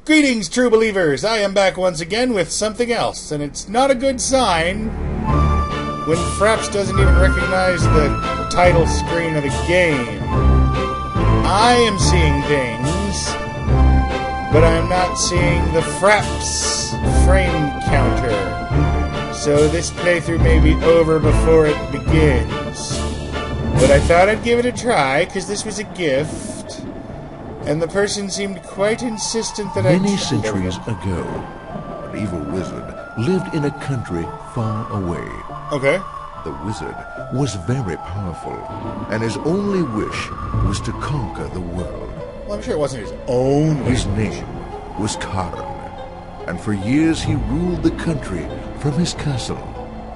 Greetings, true believers! I am back once again with something else, and it's not a good sign when Fraps doesn't even recognize the title screen of the game. I am seeing things, but I am not seeing the Fraps frame counter. So this playthrough may be over before it begins. But I thought I'd give it a try, because this was a gift. And the person seemed quite insistent that Many centuries ago, an evil wizard lived in a country far away. Okay. The wizard was very powerful, and his only wish was to conquer the world. Well, I'm sure it wasn't his own wish. His name was Karan, and for years he ruled the country from his castle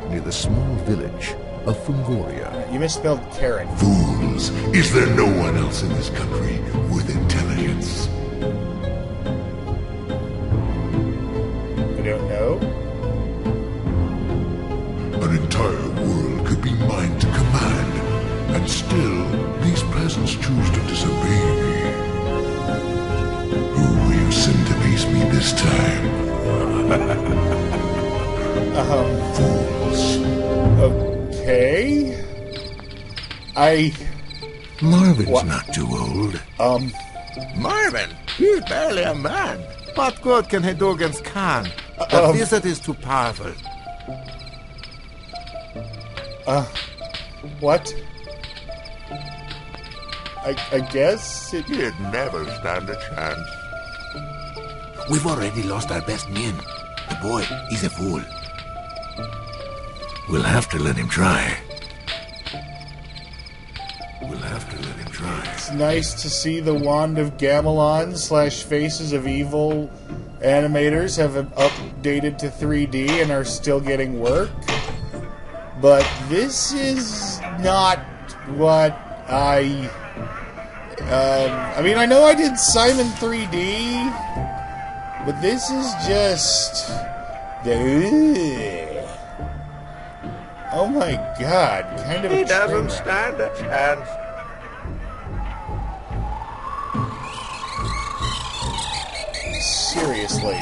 near the small village of Phungoria. You misspelled Karen. Fools! Is there no one else in this country with intelligence? I don't know. An entire world could be mine to command, and still these peasants choose to disobey me. Who will you send to face me this time? Fools. Okay. Marvin's not too old. Marvin? He's barely a man. What good can he do against Khan? The wizard is too powerful. What? I guess it... He'd never stand a chance. We've already lost our best men. The boy, he's a fool. We'll have to let him try. It's nice to see the Wand of Gamelon / Faces of Evil animators have updated to 3D and are still getting work. But this is not what I mean, I know I did Simon 3D, but this is just... Oh my god, kind of He a doesn't train stand a chance. Seriously.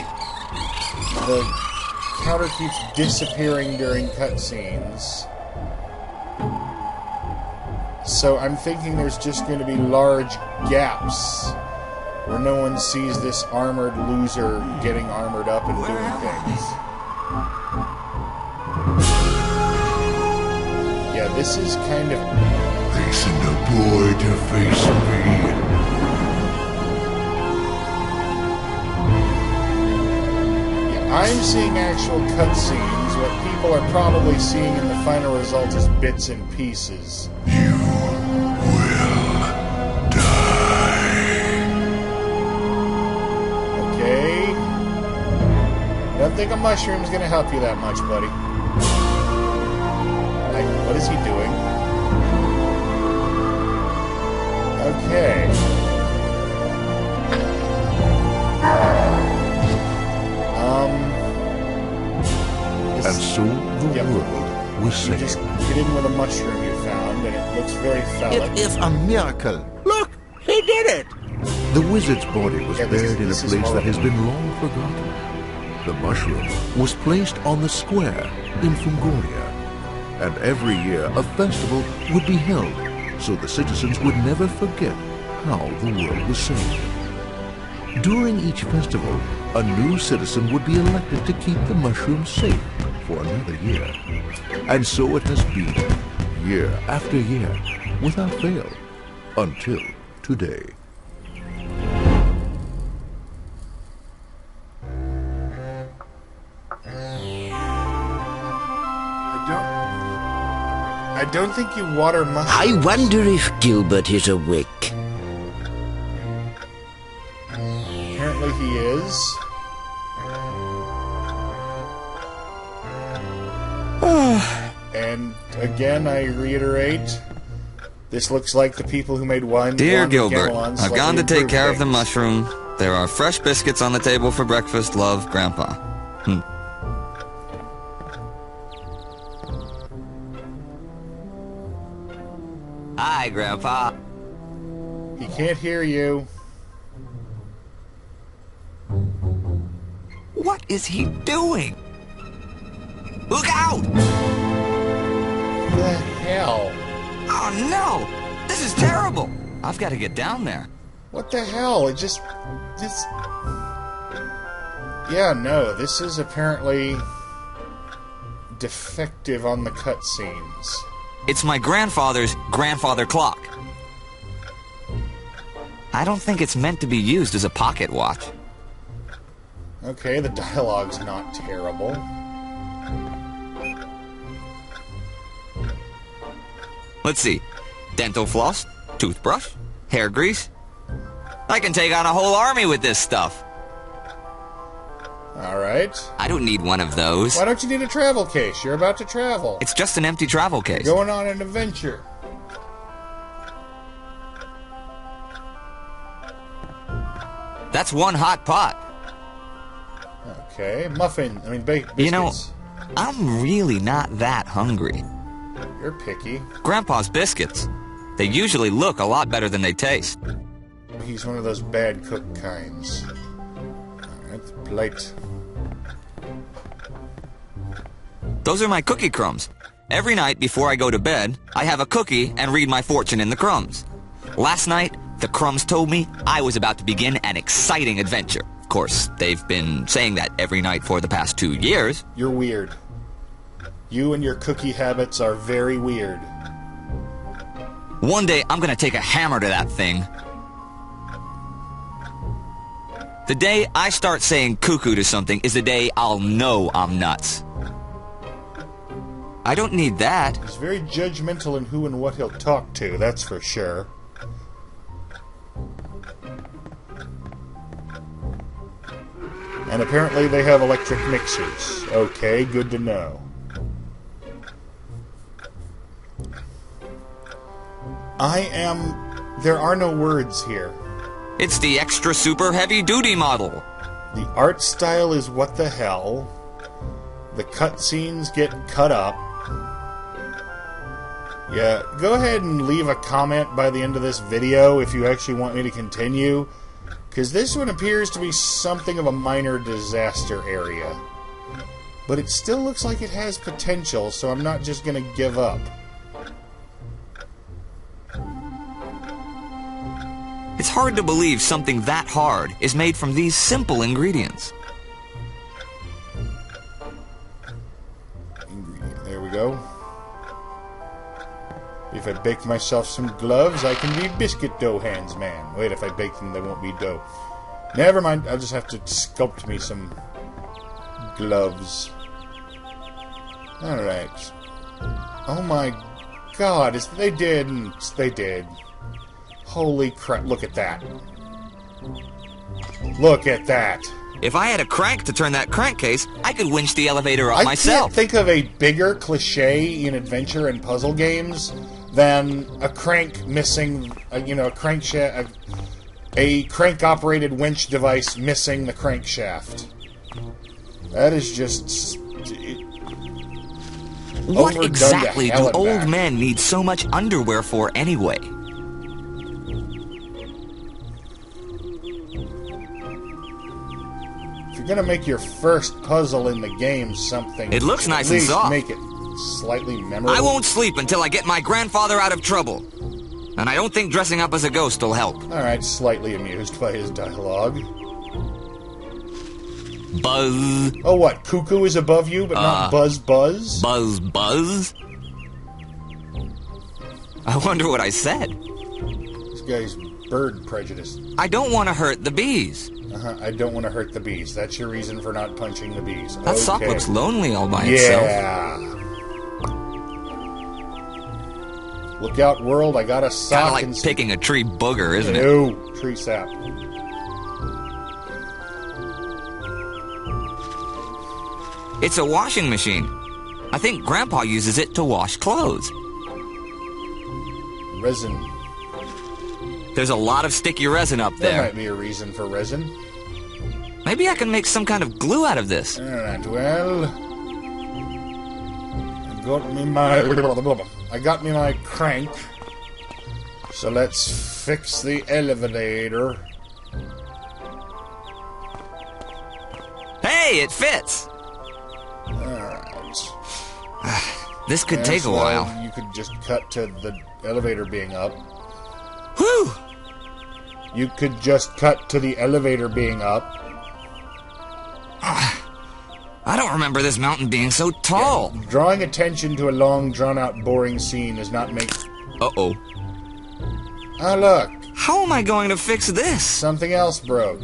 The counter keeps disappearing during cutscenes. So I'm thinking there's just going to be large gaps where no one sees this armored loser getting armored up and doing things. Yeah, this is kind of... They send a boy to face me. I'm seeing actual cutscenes. What people are probably seeing in the final result is bits and pieces. You will die. Okay. I don't think a mushroom's gonna help you that much, buddy. What is he doing? Okay. And soon the world was You saved. just get in with a mushroom you found, and it looks very phallic. It is a miracle. Look, he did it. The wizard's body was Yeah, buried in a this is place that has horrible. been long forgotten. The mushroom was placed on the square in Phungoria, and every year a festival would be held so the citizens would never forget how the world was saved. During each festival, a new citizen would be elected to keep the mushroom safe for another year. And so it has been, year after year, without fail, until today. I don't think you water mushrooms. I wonder if Gilbert is awake. Apparently he is. And again, I reiterate, this looks like the people who made wine. Dear Wand of Gilbert, Gamelon I've slightly gone to take improved care of the things. mushroom. There are fresh biscuits on the table for breakfast. Love, Grandpa. Hi, Grandpa. He can't hear you. What is he doing? Look out! The hell? Oh no! This is terrible! I've got to get down there. What the hell? This... Yeah, no, this is apparently defective on the cutscenes. It's my grandfather's grandfather clock. I don't think it's meant to be used as a pocket watch. Okay, the dialogue's not terrible. Let's see. Dental floss, toothbrush, hair grease. I can take on a whole army with this stuff. Alright. I don't need one of those. Why don't you need a travel case? You're about to travel. It's just an empty travel case. You're going on an adventure. That's one hot pot. Okay, biscuits. You know, I'm really not that hungry. You're picky. Grandpa's biscuits. They usually look a lot better than they taste. He's one of those bad cook kinds. Alright, the plate. Those are my cookie crumbs. Every night before I go to bed, I have a cookie and read my fortune in the crumbs. Last night, the crumbs told me I was about to begin an exciting adventure. Of course, they've been saying that every night for the past 2 years. You're weird. You and your cookie habits are very weird. One day, I'm gonna take a hammer to that thing. The day I start saying cuckoo to something is the day I'll know I'm nuts. I don't need that. He's very judgmental in who and what he'll talk to, that's for sure. And apparently they have electric mixers. Okay, good to know. There are no words here. It's the extra super heavy duty model. The art style is what the hell. The cutscenes get cut up. Yeah, go ahead and leave a comment by the end of this video if you actually want me to continue, because this one appears to be something of a minor disaster area. But it still looks like it has potential, so I'm not just going to give up. It's hard to believe something that hard is made from these simple ingredients. There we go. If I bake myself some gloves, I can be biscuit dough hands man. Wait, if I bake them, they won't be dough. Never mind, I'll just have to sculpt me some gloves. Alright. Oh my god, they did. Holy crap, look at that. Look at that. If I had a crank to turn that crankcase, I could winch the elevator up myself. I can't think of a bigger cliche in adventure and puzzle games than a crank missing, a crank-operated winch device missing the crankshaft. That is just... What exactly do old men need so much underwear for anyway? If you're gonna make your first puzzle in the game something... It looks nice and soft. Make it slightly memorable. I won't sleep until I get my grandfather out of trouble. And I don't think dressing up as a ghost will help. Alright, slightly amused by his dialogue. Buzz. Oh, what? Cuckoo is above you, but not Buzz Buzz? Buzz Buzz? I wonder what I said. This guy's bird prejudice. I don't want to hurt the bees. I don't want to hurt the bees. That's your reason for not punching the bees. That sock looks lonely all by itself. Yeah. Look out, world. I got a sock. Kind of like picking a tree booger, isn't it? No, tree sap. It's a washing machine. I think Grandpa uses it to wash clothes. Resin. There's a lot of sticky resin up there. There might be a reason for resin. Maybe I can make some kind of glue out of this. Alright, well... I got me my crank. So let's fix the elevator. Hey! Hey, it fits! Alright. This could take a while. You could just cut to the elevator being up. Whew! You could just cut to the elevator being up. I don't remember this mountain being so tall. Yeah, drawing attention to a long, drawn-out, boring scene does not make... Uh-oh. Oh, look. How am I going to fix this? Something else broke.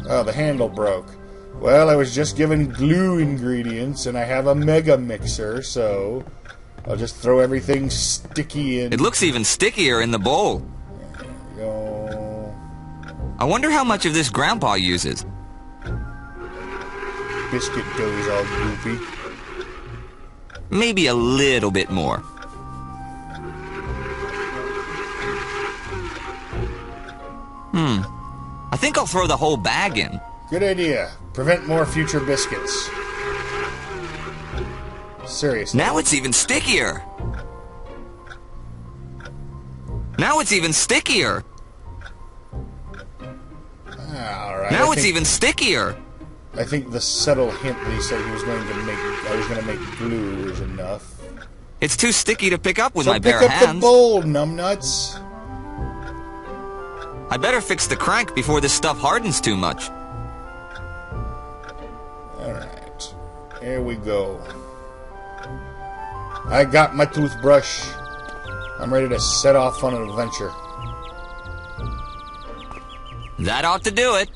Oh, the handle broke. Well, I was just given glue ingredients, and I have a mega mixer, so I'll just throw everything sticky in. It looks even stickier in the bowl. There we go. I wonder how much of this Grandpa uses. Biscuit dough's all goopy. Maybe a little bit more. I think I'll throw the whole bag in. Good idea. Prevent more future biscuits. Seriously. Now it's even stickier. Now it's even stickier. Alright. Now it's even stickier. I think the subtle hint that he said he was going to make, I was going to make glue is enough. It's too sticky to pick up with So my bare pick up hands. the bowl, numbnuts. I better fix the crank before this stuff hardens too much. Alright. Here we go. I got my toothbrush. I'm ready to set off on an adventure. That ought to do it.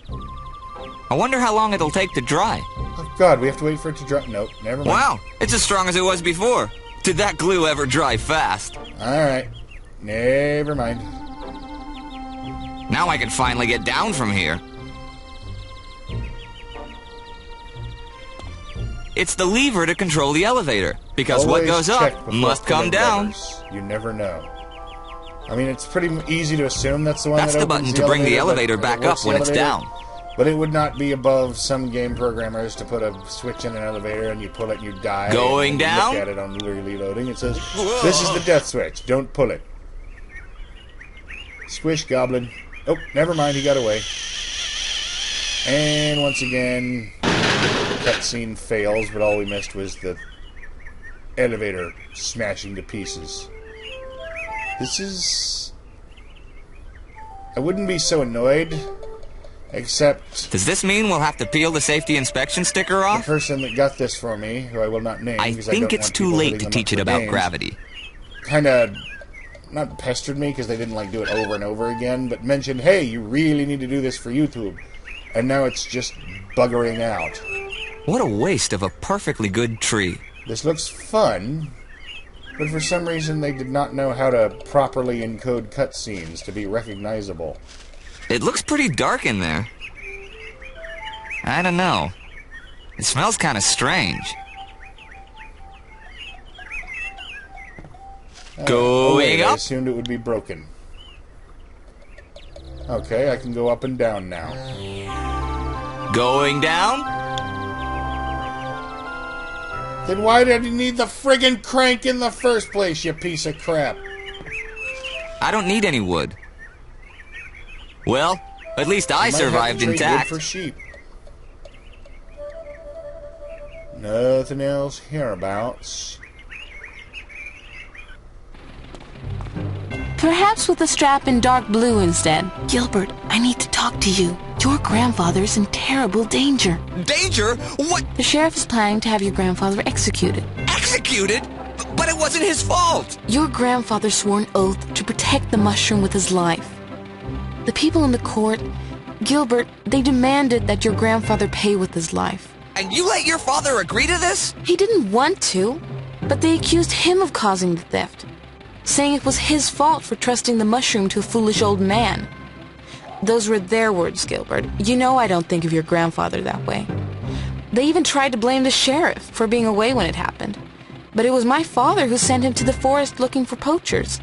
I wonder how long it'll take to dry. Oh god, we have to wait for it to dry. Nope, never mind. Wow, it's as strong as it was before. Did that glue ever dry fast? Alright. Never mind. Now I can finally get down from here. It's the lever to control the elevator, because what Always goes check up before must come pulling down. levers. You never know. I mean, it's pretty easy to assume that's the one That's that the opens button to bring the elevator but back it up works the when it's elevator. down. But it would not be above some game programmers to put a switch in an elevator and you pull it and you die. Going and you down? Look at it on reloading. It says, "This is the death switch. Don't pull it." Squish, goblin. Oh, never mind. He got away. And once again, the cutscene fails. But all we missed was the elevator smashing to pieces. This is... I wouldn't be so annoyed. Except Does this mean we'll have to peel the safety inspection sticker the off? person that got this for me, who I will not name, I because think don't it's want too people late hitting to them teach up it for about games, gravity. kind of not pestered me because they didn't like do it over and over again, but mentioned, "Hey, you really need to do this for YouTube," and now it's just buggering out. What a waste of a perfectly good tree. This looks fun, but for some reason they did not know how to properly encode cutscenes to be recognizable. It looks pretty dark in there. I don't know. It smells kind of strange. Going I up. assumed it would be broken. Okay, I can go up and down now. Going down. Then why did you need the friggin' crank in the first place, you piece of crap? I don't need any wood. Well, at least I Might have to survived trade wood intact. for sheep. Nothing else hereabouts. Perhaps with a strap in dark blue instead. Gilbert, I need to talk to you. Your grandfather's in terrible danger. Danger? What? The sheriff is planning to have your grandfather executed. Executed? But it wasn't his fault. Your grandfather swore an oath to protect the mushroom with his life. The people in the court, Gilbert, they demanded that your grandfather pay with his life. And you let your father agree to this? He didn't want to, but they accused him of causing the theft, saying it was his fault for trusting the mushroom to a foolish old man. Those were their words, Gilbert. You know I don't think of your grandfather that way. They even tried to blame the sheriff for being away when it happened. But it was my father who sent him to the forest looking for poachers.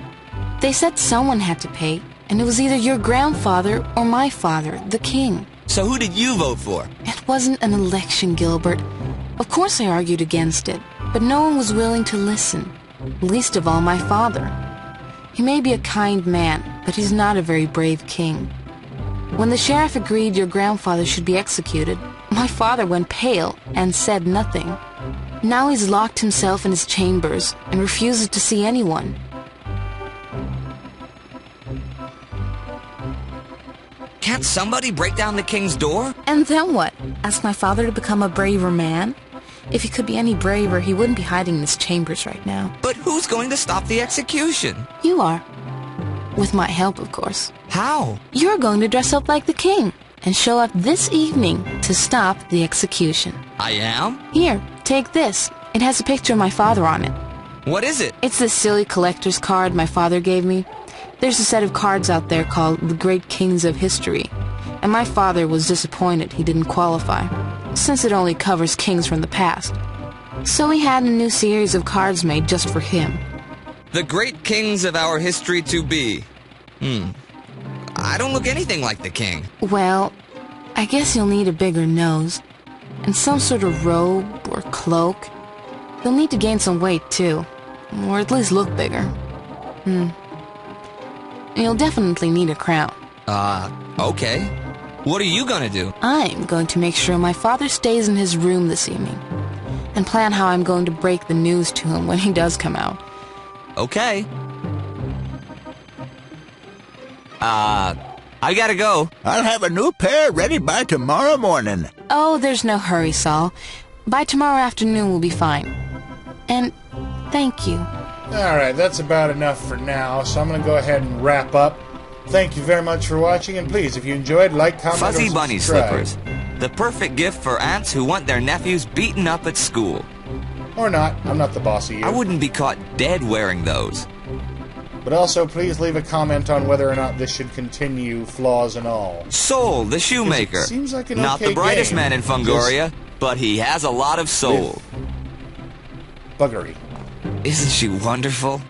They said someone had to pay, and it was either your grandfather or my father, the king. So who did you vote for? It wasn't an election, Gilbert. Of course I argued against it, but no one was willing to listen. Least of all my father. He may be a kind man, but he's not a very brave king. When the sheriff agreed your grandfather should be executed, my father went pale and said nothing. Now he's locked himself in his chambers and refuses to see anyone. Can't somebody break down the king's door? And then what? Ask my father to become a braver man? If he could be any braver, he wouldn't be hiding in his chambers right now. But who's going to stop the execution? You are. With my help, of course. How? You're going to dress up like the king and show up this evening to stop the execution. I am? Here, take this. It has a picture of my father on it. What is it? It's this silly collector's card my father gave me. There's a set of cards out there called the Great Kings of History, and my father was disappointed he didn't qualify, since it only covers kings from the past. So he had a new series of cards made just for him. The Great Kings of our history to be. I don't look anything like the king. Well, I guess you'll need a bigger nose, and some sort of robe or cloak. You'll need to gain some weight, too, or at least look bigger. You'll definitely need a crown. Okay. What are you gonna do? I'm going to make sure my father stays in his room this evening, and plan how I'm going to break the news to him when he does come out. Okay. I gotta go. I'll have a new pair ready by tomorrow morning. Oh, there's no hurry, Saul. By tomorrow afternoon we'll be fine. And thank you. Alright, that's about enough for now, so I'm going to go ahead and wrap up. Thank you very much for watching, and please, if you enjoyed, like, comment, Fuzzy or bunny subscribe. slippers. The perfect gift for aunts who want their nephews beaten up at school. Or not, I'm not the boss of you. I wouldn't be caught dead wearing those. But also, please leave a comment on whether or not this should continue, flaws and all. Soul, the shoemaker. It seems like an Not okay the brightest game. man in Phungoria, but he has a lot of soul. Buggery. Isn't she wonderful?